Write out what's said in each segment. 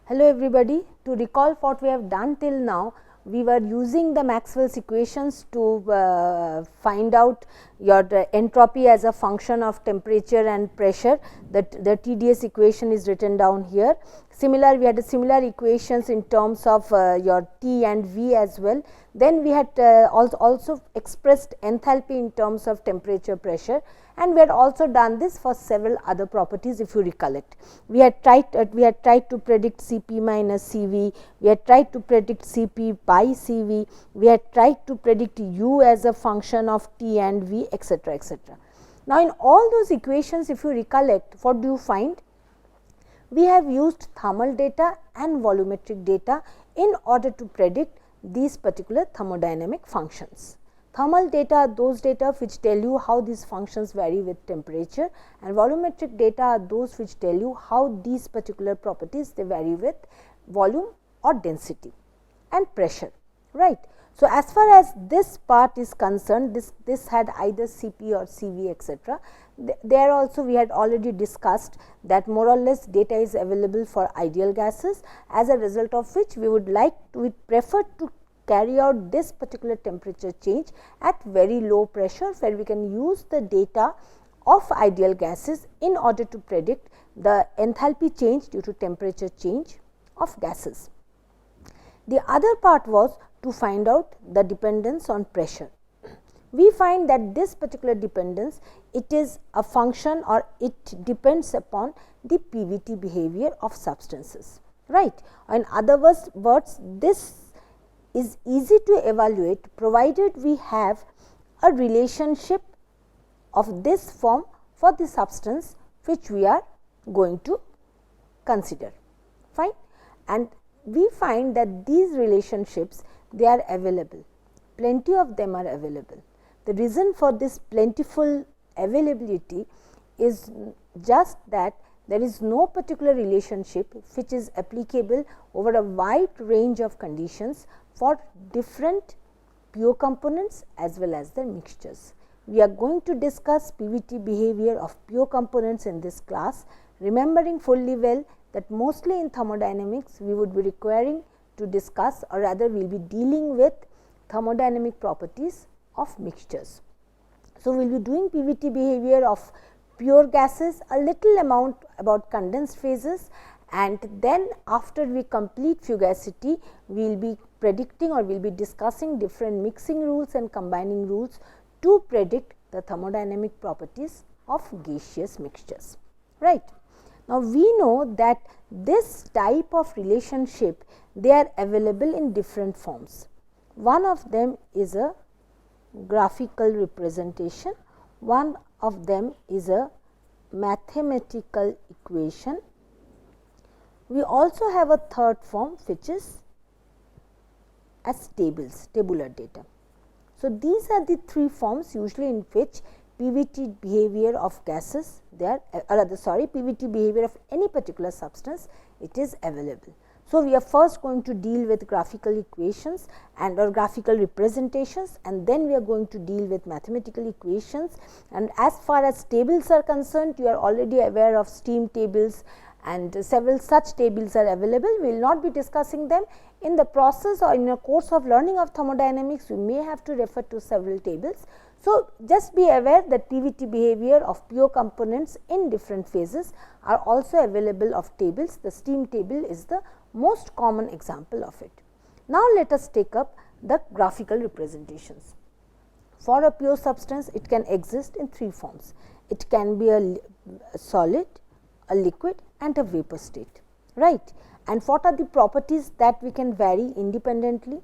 Hello everybody. To recall what we have done till now, we were using the Maxwell's equations to find out your entropy as a function of temperature and pressure. The TDS equation is written down here. Similar, we had similar equations in terms of your T and V as well. Then we had also expressed enthalpy in terms of temperature, pressure, and we had also done this for several other properties if you recollect. We had tried to predict Cp minus Cv, we had tried to predict Cp by Cv, we had tried to predict U as a function of T and V, etc., etc. Now, in all those equations, if you recollect, what do you find? We have used thermal data and volumetric data in order to predict these particular thermodynamic functions. Thermal data are those data which tell you how these functions vary with temperature, and volumetric data are those which tell you how these particular properties they vary with volume or density and pressure, right. So, as far as this part is concerned, this had either Cp or Cv, etc. There also we had already discussed that more or less data is available for ideal gases, as a result of which we prefer to carry out this particular temperature change at very low pressure, where we can use the data of ideal gases in order to predict the enthalpy change due to temperature change of gases. The other part was to find out the dependence on pressure. We find that this particular dependence, it is a function or it depends upon the PVT behavior of substances, right. In other words, this is easy to evaluate provided we have a relationship of this form for the substance which we are going to consider, fine. And we find that these relationships, they are available, plenty of them are available. The reason for this plentiful availability is just that there is no particular relationship which is applicable over a wide range of conditions for different pure components as well as their mixtures. We are going to discuss PVT behavior of pure components in this class, remembering fully well that mostly in thermodynamics we would be requiring to discuss, or rather we will be dealing with thermodynamic properties of mixtures. So, we will be doing PVT behavior of pure gases, a little amount about condensed phases, and then after we complete fugacity, we will be predicting or we will be discussing different mixing rules and combining rules to predict the thermodynamic properties of gaseous mixtures, right. Now, we know that this type of relationship, they are available in different forms. One of them is a graphical representation, one of them is a mathematical equation. We also have a third form which is as tables, tabular data. So, these are the three forms usually in which PVT behavior of gases, they are PVT behavior of any particular substance, it is available. So, we are first going to deal with graphical equations and or graphical representations, and then we are going to deal with mathematical equations. And as far as tables are concerned, you are already aware of steam tables, and several such tables are available. We will not be discussing them. In the process or in a course of learning of thermodynamics, we may have to refer to several tables. So, just be aware that PVT behavior of pure components in different phases are also available of tables. The steam table is the most common example of it. Now, let us take up the graphical representations. For a pure substance, it can exist in three forms. It can be a solid, a liquid and a vapor state, right. And what are the properties that we can vary independently?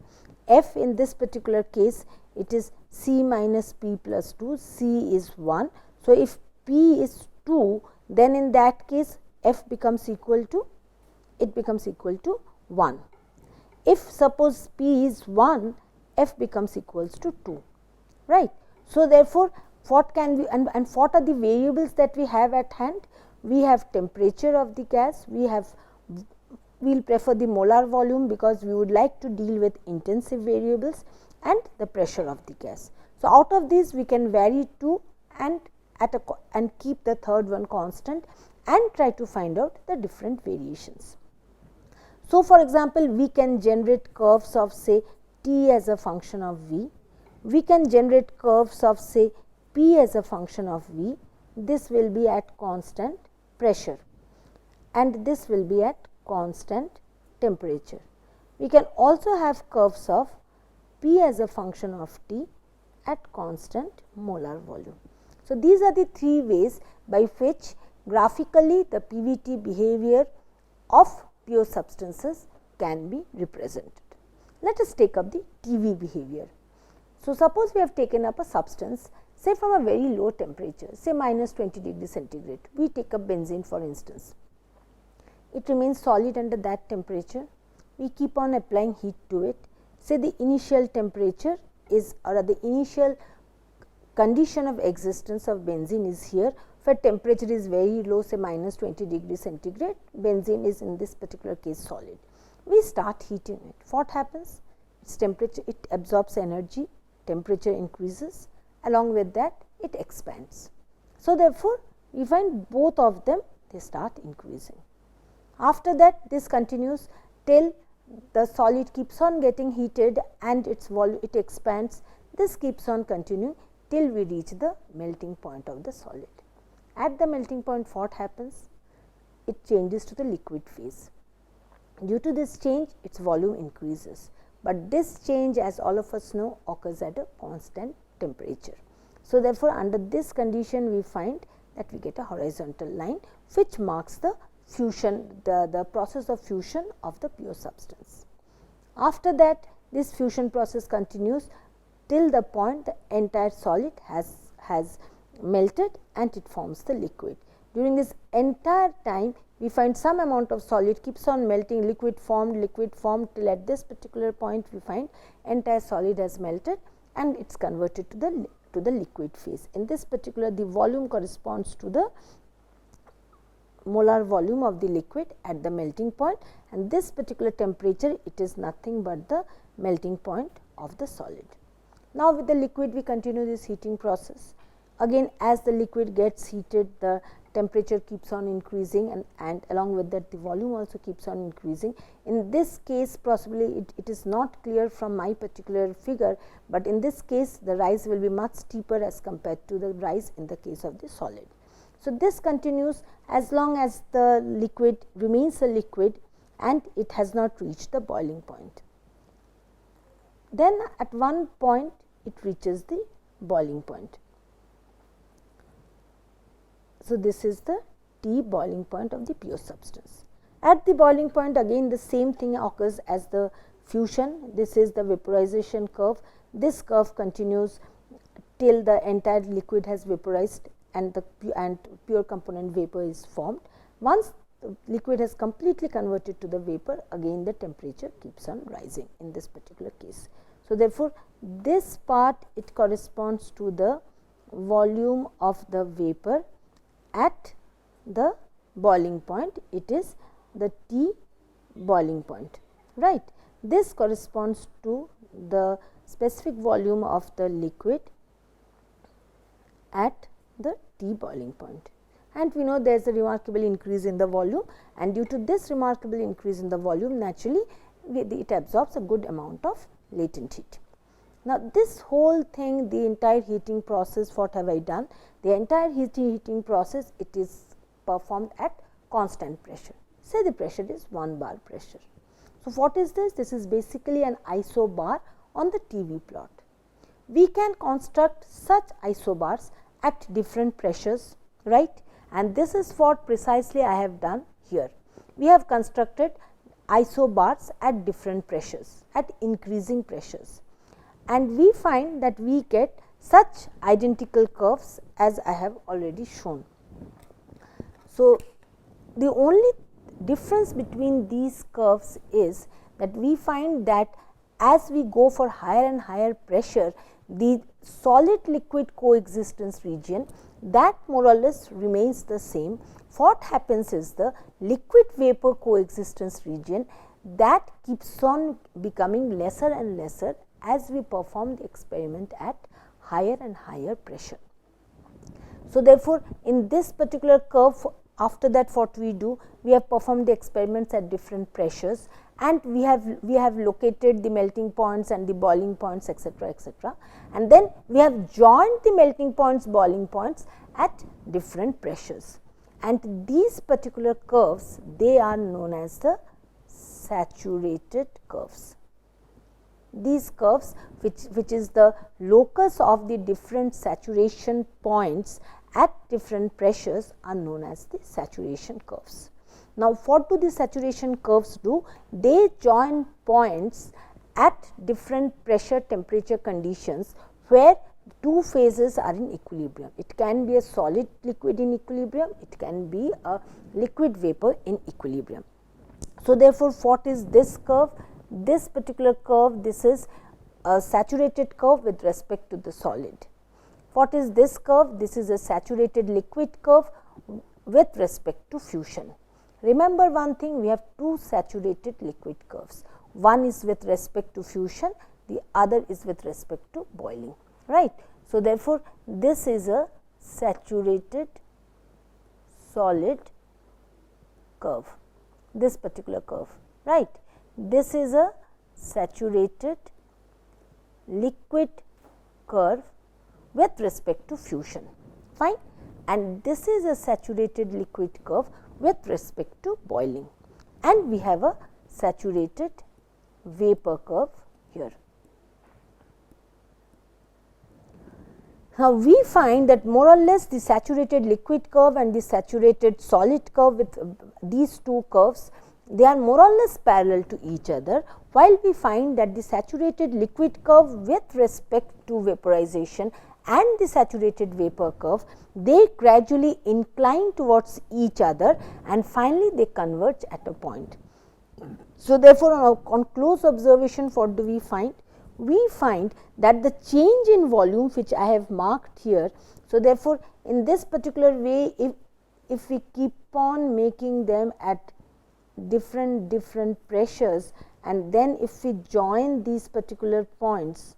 F in this particular case, it is C minus P plus 2, C is 1. So, if P is 2, then in that case F becomes equal to, it becomes equal to 1. If suppose P is 1, F becomes equals to 2, right. So, therefore, what can we and what are the variables that we have at hand? We have temperature of the gas, we will prefer the molar volume because we would like to deal with intensive variables, and the pressure of the gas. So, out of these we can vary 2 and keep the third one constant and try to find out the different variations. So, for example, we can generate curves of say t as a function of v, we can generate curves of say p as a function of v, this will be at constant pressure and this will be at constant temperature. We can also have curves of p as a function of t at constant molar volume. So, these are the three ways by which graphically the PVT behavior of pure substances can be represented. Let us take up the TV behavior. So, suppose we have taken up a substance say from a very low temperature, say minus 20 degree centigrade, we take up benzene for instance. It remains solid under that temperature, we keep on applying heat to it, say the initial temperature is or the initial condition of existence of benzene is here, where temperature is very low say minus 20 degree centigrade, benzene is in this particular case solid. We start heating it, what happens? Its temperature, it absorbs energy, temperature increases, along with that it expands. So, therefore, we find both of them they start increasing. After that this continues till the solid keeps on getting heated and its volume it expands, this keeps on continuing till we reach the melting point of the solid. At the melting point what happens? It changes to the liquid phase. Due to this change its volume increases, but this change as all of us know occurs at a constant temperature. So, therefore, under this condition we find that we get a horizontal line which marks the fusion, the process of fusion of the pure substance. After that this fusion process continues till the point the entire solid has melted and it forms the liquid. During this entire time we find some amount of solid keeps on melting, liquid formed till at this particular point we find entire solid has melted and it is converted to the liquid phase. In this particular the volume corresponds to the molar volume of the liquid at the melting point, and this particular temperature it is nothing but the melting point of the solid. Now, with the liquid we continue this heating process. Again, as the liquid gets heated the temperature keeps on increasing and along with that the volume also keeps on increasing. In this case possibly it is not clear from my particular figure, but in this case the rise will be much steeper as compared to the rise in the case of the solid. So, this continues as long as the liquid remains a liquid and it has not reached the boiling point. Then at one point it reaches the boiling point. So, this is the T boiling point of the pure substance. At the boiling point again the same thing occurs as the fusion. This is the vaporization curve. This curve continues till the entire liquid has vaporized and the pure component vapor is formed. Once the liquid has completely converted to the vapor, again the temperature keeps on rising in this particular case. So, therefore, this part it corresponds to the volume of the vapor at the boiling point, it is the T boiling point, right. This corresponds to the specific volume of the liquid at the T boiling point, and we know there is a remarkable increase in the volume, and due to this remarkable increase in the volume naturally it absorbs a good amount of latent heat. Now, this whole thing, the entire heating process, what have I done? The entire heating process it is performed at constant pressure, say the pressure is 1 bar pressure. So, what is this? This is basically an isobar on the TV plot. We can construct such isobars at different pressures, right, and this is what precisely I have done here. We have constructed isobars at different pressures, at increasing pressures, and we find that we get such identical curves as I have already shown. So, the only difference between these curves is that we find that as we go for higher and higher pressure, the solid liquid coexistence region that more or less remains the same. What happens is the liquid vapor coexistence region that keeps on becoming lesser and lesser as we perform the experiment at higher and higher pressure. So, therefore, in this particular curve after that what we do, we have performed the experiments at different pressures, and we have located the melting points and the boiling points, etc., etc., and then we have joined the melting points, boiling points at different pressures, and these particular curves, they are known as the saturated curves. These curves, which is the locus of the different saturation points at different pressures, are known as the saturation curves. Now, what do the saturation curves do? They join points at different pressure temperature conditions where two phases are in equilibrium. It can be a solid liquid in equilibrium, it can be a liquid vapor in equilibrium. So, therefore, what is this curve? This particular curve, this is a saturated curve with respect to the solid. What is this curve? This is a saturated liquid curve with respect to fusion. Remember one thing, we have two saturated liquid curves. One is with respect to fusion, the other is with respect to boiling, right. So, therefore, this is a saturated solid curve, this particular curve, right. This is a saturated liquid curve with respect to fusion, fine, and this is a saturated liquid curve with respect to boiling, and we have a saturated vapor curve here. Now, we find that more or less the saturated liquid curve and the saturated solid curve, with these two curves, they are more or less parallel to each other, while we find that the saturated liquid curve with respect to vaporization and the saturated vapor curve, they gradually incline towards each other and finally, they converge at a point. So, therefore, on close observation, what do we find? We find that the change in volume, which I have marked here. So, therefore, in this particular way, if we keep on making them at different pressures, and then if we join these particular points,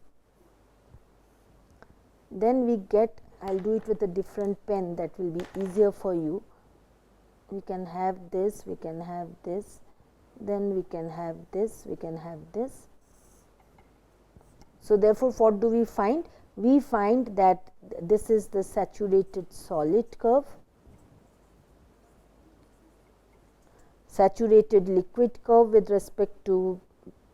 then we get, I will do it with a different pen, that will be easier for you. We can have this, we can have this, then we can have this, we can have this. So, therefore, what do we find? We find that this is the saturated solid curve, saturated liquid curve with respect to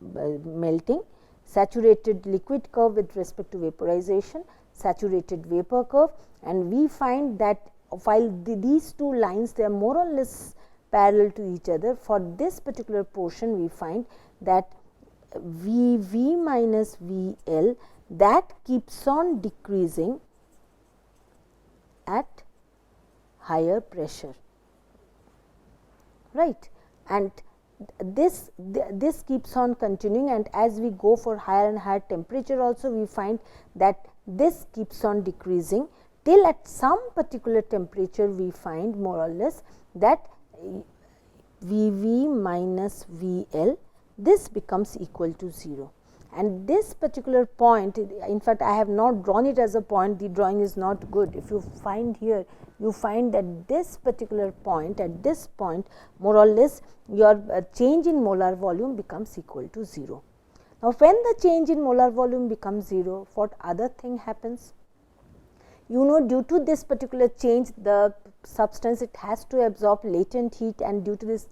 melting, saturated liquid curve with respect to vaporization, saturated vapor curve, and we find that while these two lines, they are more or less parallel to each other, for this particular portion we find that V V minus V L, that keeps on decreasing at higher pressure, right, and this keeps on continuing, and as we go for higher and higher temperature also, we find that this keeps on decreasing till at some particular temperature we find more or less that V V minus V L, this becomes equal to 0. And this particular point, in fact, I have not drawn it as a point, the drawing is not good. If you find here, you find that this particular point, at this point, more or less your change in molar volume becomes equal to 0. Now, when the change in molar volume becomes 0, what other thing happens? You know, due to this particular change, the substance, it has to absorb latent heat, and due to this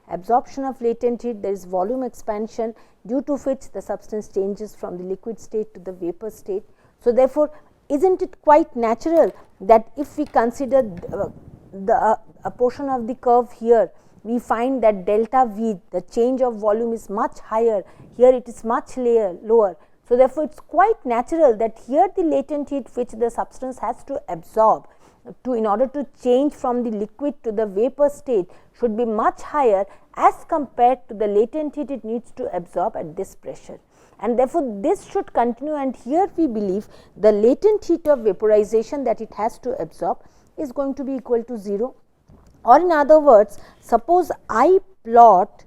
absorption of latent heat, there is volume expansion, due to which the substance changes from the liquid state to the vapor state. So, therefore, isn't it quite natural that if we consider a portion of the curve here, we find that delta V, the change of volume, is much higher, here it is much lower. So, therefore, it is quite natural that here the latent heat which the substance has to absorb in order to change from the liquid to the vapor state should be much higher as compared to the latent heat it needs to absorb at this pressure. And therefore, this should continue, and here we believe the latent heat of vaporization that it has to absorb is going to be equal to 0. Or in other words, suppose I plot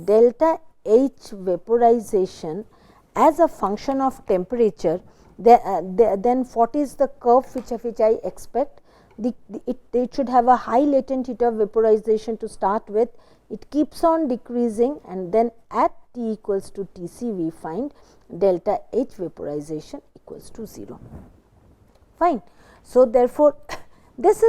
delta H vaporization as a function of temperature, then what is the curve which I expect? it should have a high latent heat of vaporization to start with. It keeps on decreasing, and then at T equals to Tc we find delta H vaporization equals to 0. Fine. So, therefore, this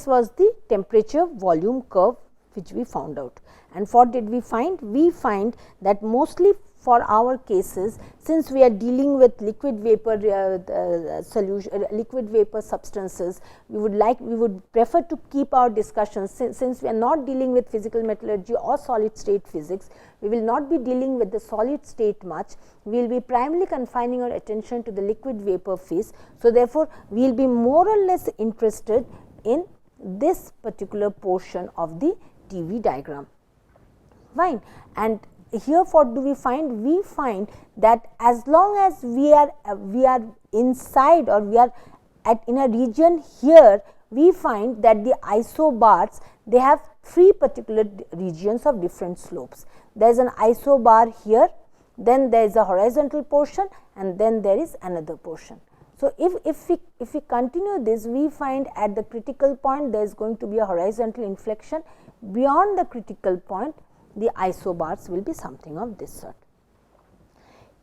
was the temperature volume curve which we found out. And what did we find? We find that mostly for our cases, since we are dealing with liquid vapor solution, liquid vapor substances, we would prefer to keep our discussions, since we are not dealing with physical metallurgy or solid state physics, we will not be dealing with the solid state much. We will be primarily confining our attention to the liquid vapor phase. So, therefore, we will be more or less interested in this particular portion of the TV diagram. Fine. And here what do we find? We find that as long as we are inside, or we are in a region here, we find that the isobars, they have 3 particular regions of different slopes. There is an isobar here, then there is a horizontal portion, and then there is another portion. So, if we continue this, we find at the critical point there is going to be a horizontal inflection. Beyond the critical point, the isobars will be something of this sort.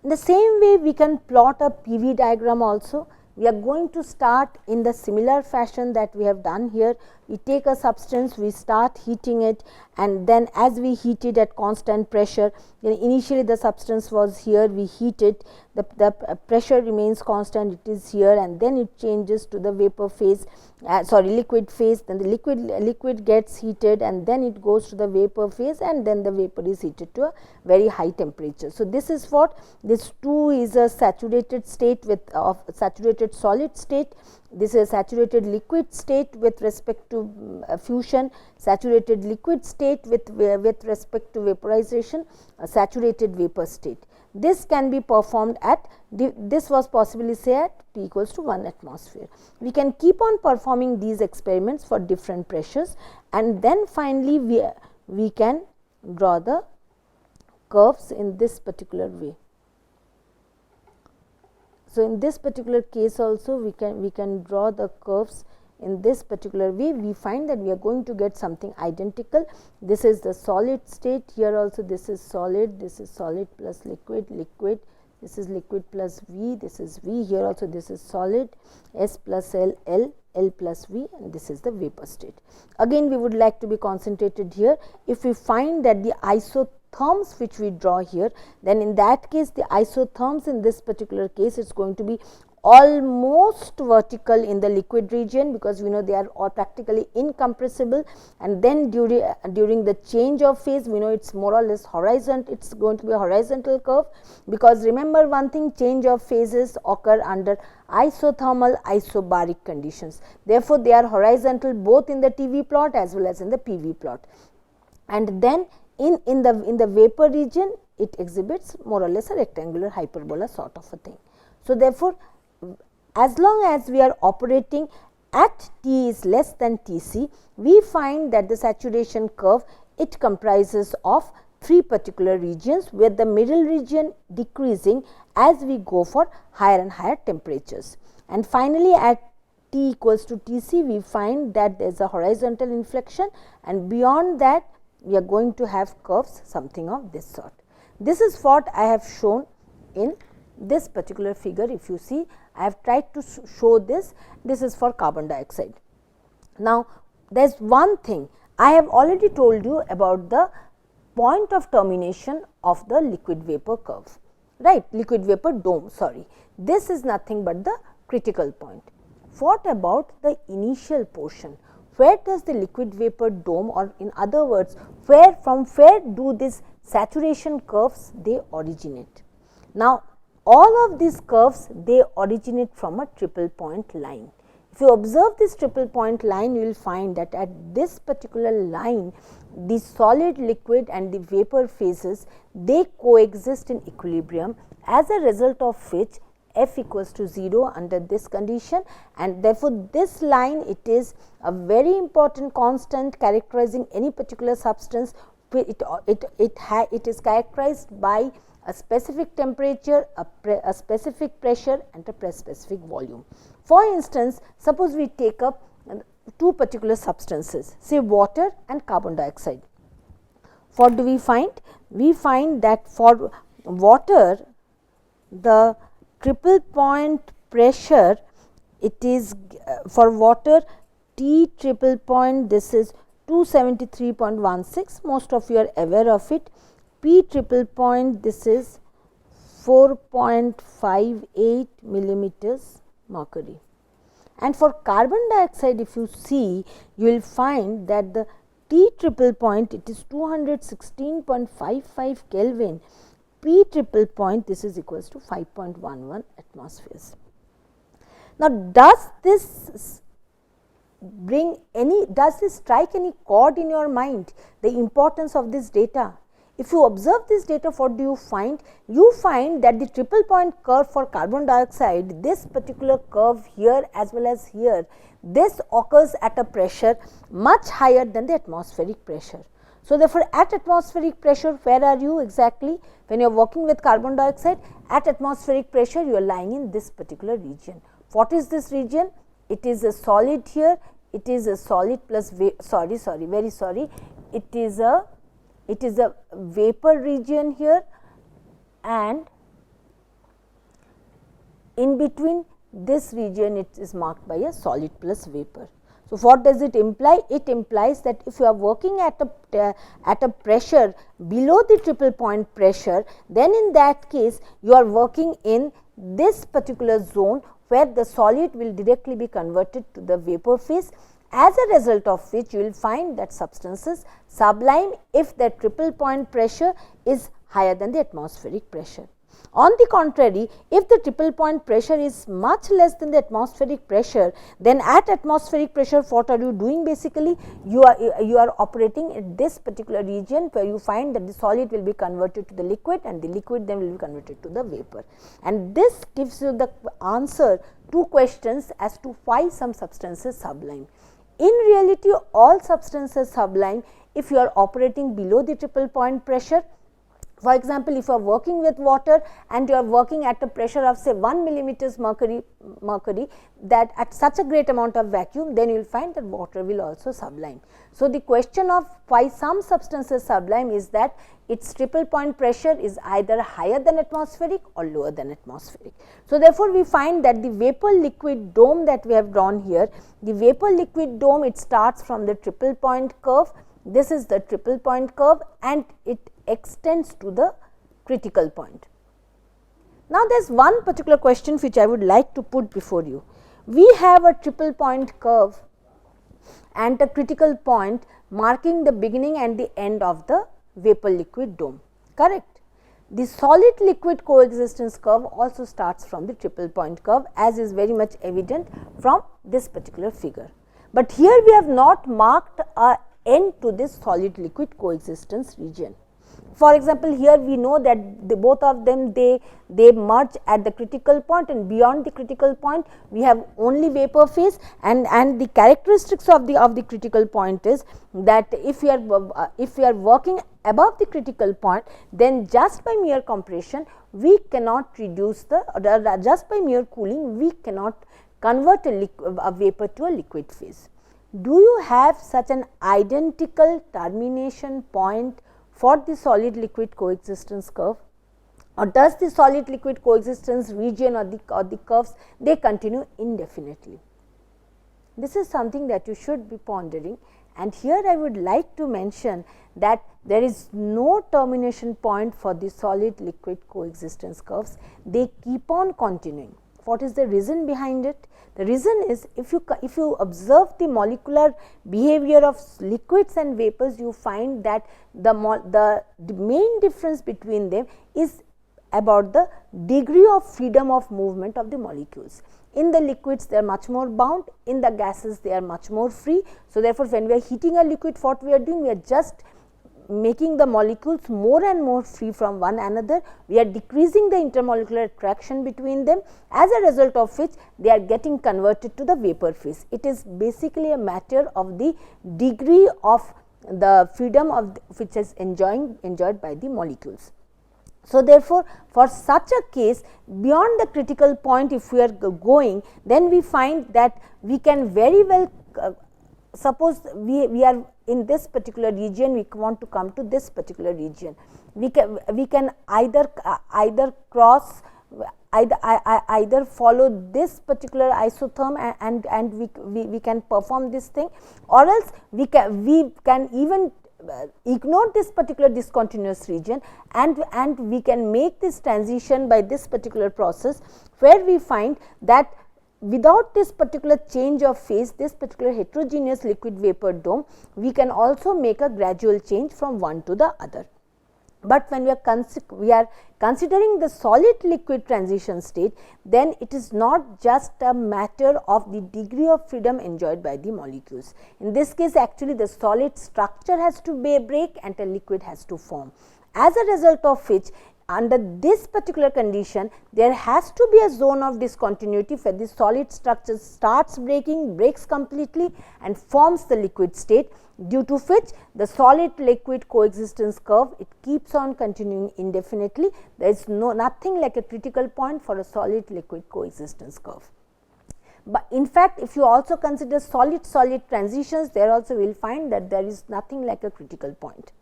In the same way, we can plot a PV diagram also. We are going to start in the similar fashion that we have done here. We take a substance, we start heating it, and then as we heat it at constant pressure, then initially the substance was here, we heat it, the pressure remains constant, it is here, and then it changes to the vapor phase, liquid phase, then the liquid gets heated, and then it goes to the vapor phase, and then the vapor is heated to a very high temperature. So, this is what this 2 is a saturated state of saturated solid state. This is a saturated liquid state with respect to fusion, saturated liquid state with respect to vaporization, a saturated vapor state. This can be performed at, this was possibly say at T equals to 1 atmosphere. We can keep on performing these experiments for different pressures, and then finally we can draw the curves in this particular way. So, in this particular case also we can draw the curves in this particular way. We find that we are going to get something identical. This is the solid state, here also this is solid plus liquid, this is liquid plus V, this is V, here also this is solid, S plus L, L plus V, and this is the vapor state. Again, we would like to be concentrated here. If we find that the isotherms which we draw here, then in that case the isotherms in this particular case is going to be almost vertical in the liquid region, because we know they are all practically incompressible, and then during the change of phase we know it is more or less horizontal, it is going to be a horizontal curve, because remember one thing, change of phases occur under isothermal isobaric conditions. Therefore, they are horizontal both in the TV plot as well as in the PV plot, and then in the vapor region it exhibits more or less a rectangular hyperbola sort of a thing. So, therefore, as long as we are operating at T is less than Tc, we find that the saturation curve, it comprises of 3 particular regions, where the middle region decreasing as we go for higher and higher temperatures. And finally, at T equals to Tc, we find that there is a horizontal inflection, and beyond that we are going to have curves something of this sort. This is what I have shown in this particular figure. If you see, I have tried to show this. This is for carbon dioxide. Now, there is one thing I have already told you about the point of termination of the liquid vapor curve, right, liquid vapor dome, sorry. This is nothing but the critical point. What about the initial portion? Where does the liquid vapor dome, or in other words, from where do these saturation curves they originate? Now, all of these curves, they originate from a triple point line. If you observe this triple point line, you will find that at this particular line, the solid, liquid and the vapor phases, they coexist in equilibrium, as a result of which F equals to 0 under this condition, and therefore, this line, it is a very important constant characterizing any particular substance. It is characterized by a specific temperature, a specific pressure and a specific volume. For instance, suppose we take up two particular substances, say water and carbon dioxide. What do we find? We find that for water, the triple point pressure, it is for water T triple point, this is 273.16, most of you are aware of it. P triple point, this is 4.58 millimeters mercury. And for carbon dioxide, if you see, you will find that the T triple point, it is 216.55 Kelvin, P triple point, this is equals to 5.11 atmospheres. Now, does this strike any chord in your mind, the importance of this data? If you observe this data, what do you find? You find that the triple point curve for carbon dioxide, this particular curve here as well as here, this occurs at a pressure much higher than the atmospheric pressure. So, therefore, at atmospheric pressure, where are you exactly? When you are working with carbon dioxide, at atmospheric pressure, you are lying in this particular region. What is this region? It is a solid here, it is a solid plus, very sorry, it is a vapor region here, and in between this region it is marked by a solid plus vapor. So, what does it imply? It implies that if you are working at a pressure below the triple point pressure, then in that case you are working in this particular zone where the solid will directly be converted to the vapor phase, as a result of which you will find that substances sublime if the triple point pressure is higher than the atmospheric pressure. On the contrary, if the triple point pressure is much less than the atmospheric pressure, then at atmospheric pressure, what are you doing basically? You are operating at this particular region where you find that the solid will be converted to the liquid and the liquid then will be converted to the vapor. And this gives you the answer to questions as to why some substances sublime. In reality, all substances sublime if you are operating below the triple point pressure. For example, if you are working with water and you are working at a pressure of say 1 millimeters mercury, that at such a great amount of vacuum, then you will find that water will also sublime. So, the question of why some substances sublime is that its triple point pressure is either higher than atmospheric or lower than atmospheric. So, therefore, we find that the vapor liquid dome that we have drawn here, the vapor liquid dome, it starts from the triple point curve. This is the triple point curve and it extends to the critical point. Now, there is one particular question which I would like to put before you. We have a triple point curve and a critical point marking the beginning and the end of the vapor liquid dome, correct? The solid liquid coexistence curve also starts from the triple point curve, as is very much evident from this particular figure. But here we have not marked a end to this solid liquid coexistence region. For example, here we know that both of them they merge at the critical point, and beyond the critical point we have only vapor phase, and the characteristics of the critical point is that if we are working above the critical point, then just by mere compression we cannot reduce just by mere cooling we cannot convert a vapor to a liquid phase. Do you have such an identical termination point for the solid liquid coexistence curve, or does the solid liquid coexistence region or the curves they continue indefinitely? This is something that you should be pondering, and here I would like to mention that there is no termination point for the solid liquid coexistence curves, they keep on continuing. What is the reason behind it? The reason is if you observe the molecular behavior of liquids and vapors, you find that the main difference between them is about the degree of freedom of movement of the molecules. In the liquids they are much more bound, in the gases they are much more free. So, therefore, when we are heating a liquid, what we are doing? We are just making the molecules more and more free from one another. We are decreasing the intermolecular attraction between them, as a result of which they are getting converted to the vapor phase. It is basically a matter of the degree of the freedom of which is enjoyed by the molecules. So, therefore, for such a case, beyond the critical point if we are going, then we find that we can very well suppose we are in this particular region, we want to come to this particular region, we can either cross, either follow this particular isotherm and we can perform this thing, or else we can even ignore this particular discontinuous region and we can make this transition by this particular process, where we find that without this particular change of phase, this particular heterogeneous liquid vapor dome, we can also make a gradual change from one to the other. But when we are considering the solid liquid transition state, then it is not just a matter of the degree of freedom enjoyed by the molecules. In this case, actually the solid structure has to break and a liquid has to form. As a result of which, under this particular condition, there has to be a zone of discontinuity where the solid structure starts breaking, breaks completely and forms the liquid state, due to which the solid liquid coexistence curve, it keeps on continuing indefinitely. There is nothing like a critical point for a solid liquid coexistence curve. But in fact, if you also consider solid transitions, there also we will find that there is nothing like a critical point.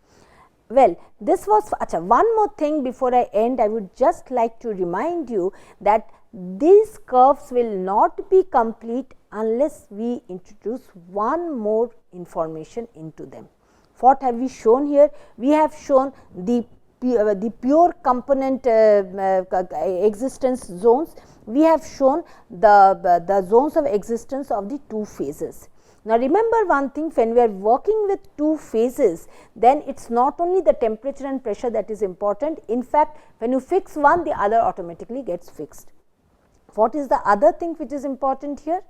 Well, this was one more thing before I end. I would just like to remind you that these curves will not be complete unless we introduce one more information into them. What have we shown here? We have shown the pure component existence zones. We have shown the zones of existence of the two phases. Now, remember one thing, when we are working with two phases, then it is not only the temperature and pressure that is important. In fact, when you fix one, the other automatically gets fixed. What is the other thing which is important here?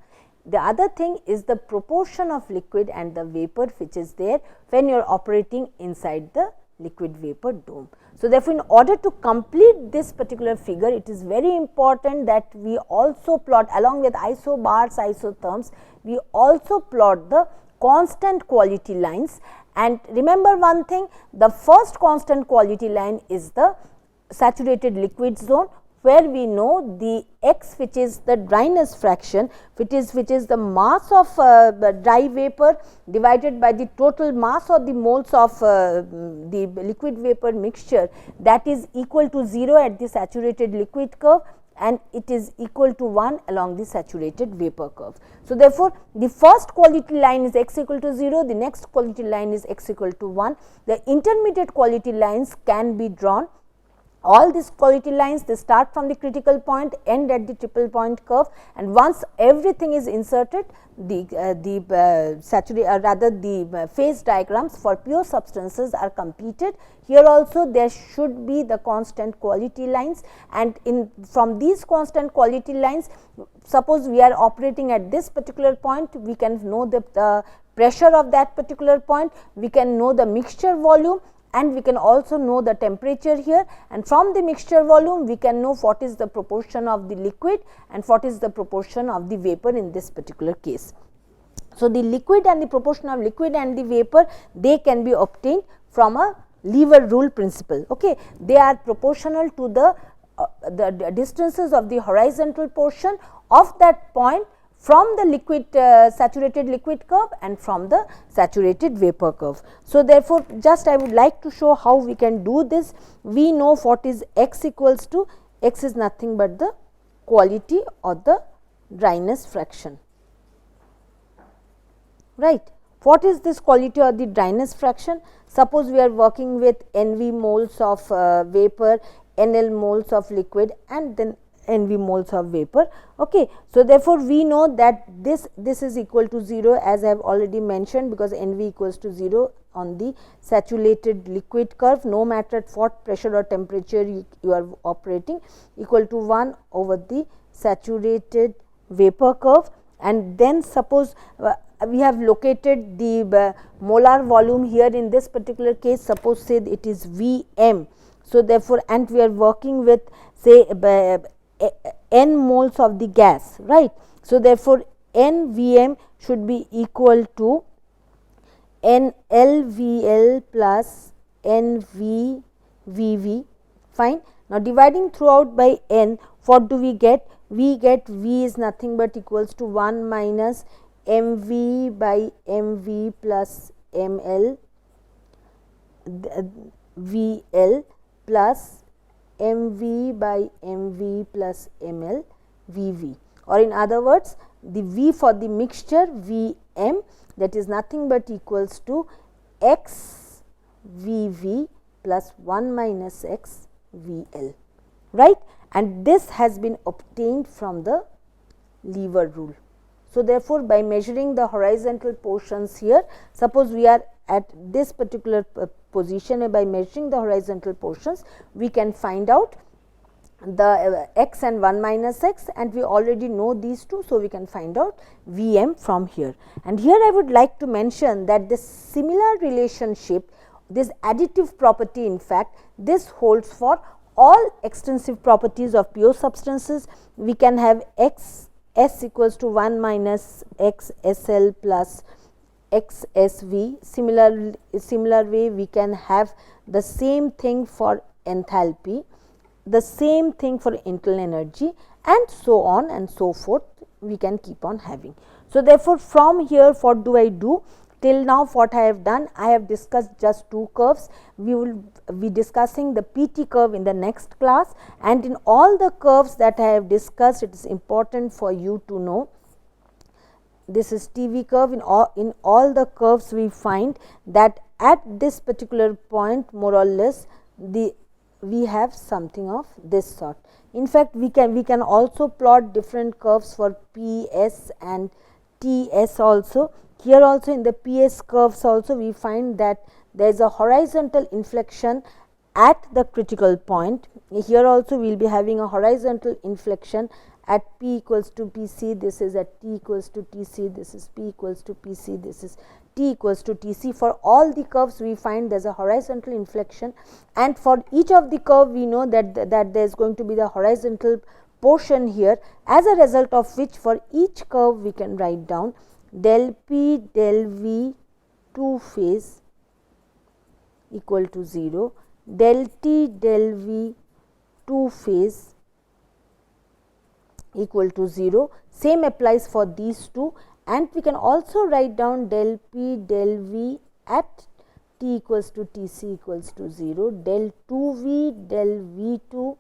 The other thing is the proportion of liquid and the vapor which is there when you are operating inside the liquid vapor dome. So, therefore, in order to complete this particular figure, it is very important that we also plot, along with isobars, isotherms, we also plot the constant quality lines. And remember one thing, the first constant quality line is the saturated liquid zone, where we know the x, which is the dryness fraction, which is the mass of dry vapor divided by the total mass or the moles of the liquid vapor mixture, that is equal to 0 at the saturated liquid curve and it is equal to 1 along the saturated vapor curve. So, therefore, the first quality line is x equal to 0, the next quality line is x equal to 1. The intermediate quality lines can be drawn. All these quality lines, they start from the critical point, end at the triple point curve, and once everything is inserted, the phase diagrams for pure substances are completed. Here also there should be the constant quality lines, and from these constant quality lines, suppose we are operating at this particular point, we can know the pressure of that particular point, we can know the mixture volume, and we can also know the temperature here, and from the mixture volume we can know what is the proportion of the liquid and what is the proportion of the vapor in this particular case. So, the liquid and the proportion of liquid and the vapor, they can be obtained from a lever rule principle. Okay. They are proportional to the distances of the horizontal portion of that point from the liquid saturated liquid curve and from the saturated vapor curve. So, therefore, just I would like to show how we can do this. We know what is x equals to, x is nothing but the quality or the dryness fraction, right. What is this quality or the dryness fraction? Suppose we are working with NV moles of vapor, NL moles of liquid and then NV moles of vapor. Okay. So, therefore, we know that this is equal to 0, as I have already mentioned, because NV equals to 0 on the saturated liquid curve, no matter at what pressure or temperature you are operating, equal to 1 over the saturated vapor curve. And then suppose we have located the molar volume here in this particular case, suppose say it is Vm. So, therefore, and we are working with say n moles of the gas, right. So, therefore, NVm should be equal to NLVL plus NVVV, fine. Now, dividing throughout by n, what do we get? We get V is nothing but equals to 1 minus mv by mv plus ml VL plus mv by mv plus ml Vv, or in other words the V for the mixture Vm, that is nothing but equals to x Vv plus 1 minus x Vl, right, and this has been obtained from the lever rule. So, therefore, by measuring the horizontal portions here, suppose we are at this particular position, and by measuring the horizontal portions we can find out the x and 1 minus x, and we already know these two. So, we can find out Vm from here. And here I would like to mention that this similar relationship, this additive property, in fact this holds for all extensive properties of pure substances. We can have x S equals to 1 minus x SL plus x SV. Similar way we can have the same thing for enthalpy, the same thing for internal energy, and so on and so forth we can keep on having. So, therefore, from here what do I do? Till now what I have done, I have discussed just two curves. We will be discussing the PT curve in the next class, and in all the curves that I have discussed, it is important for you to know this is TV curve. In all the curves we find that at this particular point more or less we have something of this sort. In fact, we can also plot different curves for PS and TS also. Here also in the PS curves also we find that there is a horizontal inflection at the critical point. Here also we will be having a horizontal inflection at P equals to PC, this is at T equals to TC, this is P equals to PC, this is T equals to TC. For all the curves we find there is a horizontal inflection, and for each of the curve we know that there is going to be the horizontal portion here, as a result of which for each curve we can write down del P del V two phase equal to 0, del T del V two phase equal to 0. Same applies for these two, and we can also write down del P del V at T equals to TC equals to 0, del 2V del V2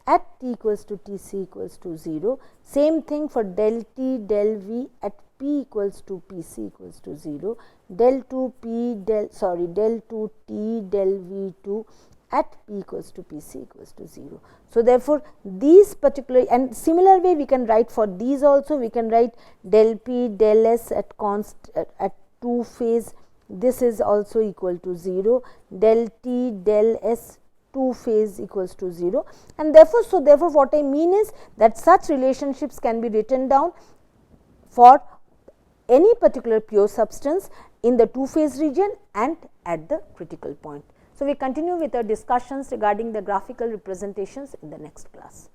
at T equals to TC equals to 0. Same thing for del T del V at P equals to PC equals to 0, del 2P del del 2T del V2 at P equals to PC equals to 0. So, therefore, these particular, and similar way we can write for these also, we can write del P del S at at 2 phase, this is also equal to 0, del T del S 2 phase equals to 0, and therefore, what I mean is that such relationships can be written down for any particular pure substance in the 2 phase region and at the critical point. So, we continue with our discussions regarding the graphical representations in the next class.